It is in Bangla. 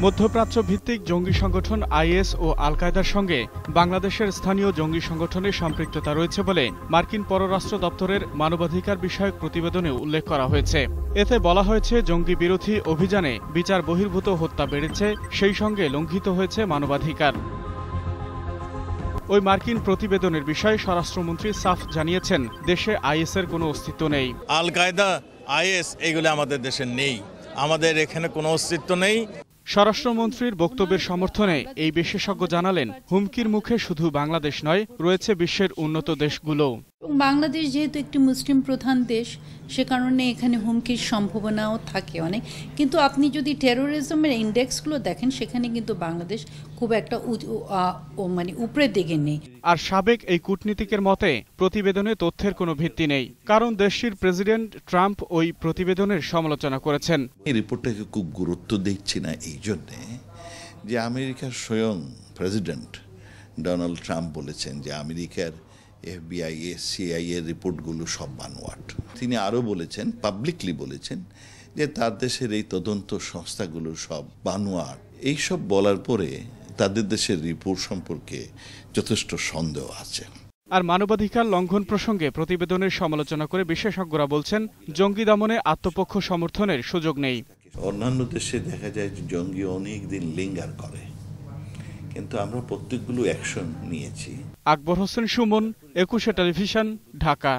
মধ্যপ্রাচ্য ভিত্তিক জঙ্গি সংগঠন আইএস ও আল কায়দার সঙ্গে বাংলাদেশের স্থানীয় জঙ্গি সংগঠনের সম্পৃক্ততা রয়েছে বলে মার্কিন পররাষ্ট্র দপ্তরের মানবাধিকার বিষয়ক প্রতিবেদনে উল্লেখ করা হয়েছে। এতে বলা হয়েছে, জঙ্গি বিরোধী অভিযানে বিচার বহির্ভূত হত্যা বেড়েছে, সেই সঙ্গে লঙ্ঘিত হয়েছে মানবাধিকার। ওই মার্কিন প্রতিবেদনের বিষয়ে স্বরাষ্ট্রমন্ত্রী সাফ জানিয়েছেন, দেশে আইএসের কোনো অস্তিত্ব নেই। আল কায়দা, আইএস এগুলো আমাদের দেশে নেই, আমাদের এখানে কোনো অস্তিত্ব নেই। স্বরাষ্ট্রমন্ত্রীর বক্তব্যের সমর্থনে এই বিশেষজ্ঞ জানালেন, হুমকির মুখে শুধু বাংলাদেশ নয়, রয়েছে বিশ্বের উন্নত দেশগুলো। বাংলাদেশ যেহেতু একটি মুসলিম প্রধান দেশ, সে কারণে এখানে হুমকির সম্ভাবনাও থাকে অনেক। কিন্তু আপনি যদি টেরোরিজমের ইন্ডেক্সগুলো দেখেন, সেখানে কিন্তু বাংলাদেশ খুব একটা উপরের দিকে নেই। আর সাবেক এই কূটনীতিকের মতে, প্রতিবেদনে তথ্যের কোনো ভিত্তি নেই, কারণ দেশটির প্রেসিডেন্ট ট্রাম্প ওই প্রতিবেদনের সমালোচনা করেছেন। এই রিপোর্টটাকে খুব গুরুত্ব দিচ্ছি না এই জন্যে যে আমেরিকার স্বয়ং প্রেসিডেন্ট ডোনাল্ড ট্রাম্প বলেছেন যে আমেরিকার FBI CIA এর রিপোর্টগুলো সব বানোয়াট। তিনি আরও বলেছেন, পাবলিকলি বলেছেন, যে তার দেশের এই তদন্ত সংস্থাগুলো সব বানোয়াট। এইসব বলার পরে তাদের দেশের রিপোর্ট সম্পর্কে যথেষ্ট সন্দেহ আছে। আর মানবাধিকার লঙ্ঘন প্রসঙ্গে প্রতিবেদনের সমালোচনা করে বিশেষজ্ঞরা বলছেন, জঙ্গি দমনে আত্মপক্ষ সমর্থনের সুযোগ নেই। অন্যান্য দেশে দেখা যায় যে জঙ্গি অনেক দিন লিঙ্গার করে, কিন্তু আমরা প্রত্যেকগুলো অ্যাকশন নিয়েছি। আকবর হোসেন সুমন, 21 টেলিভিশন, ঢাকা।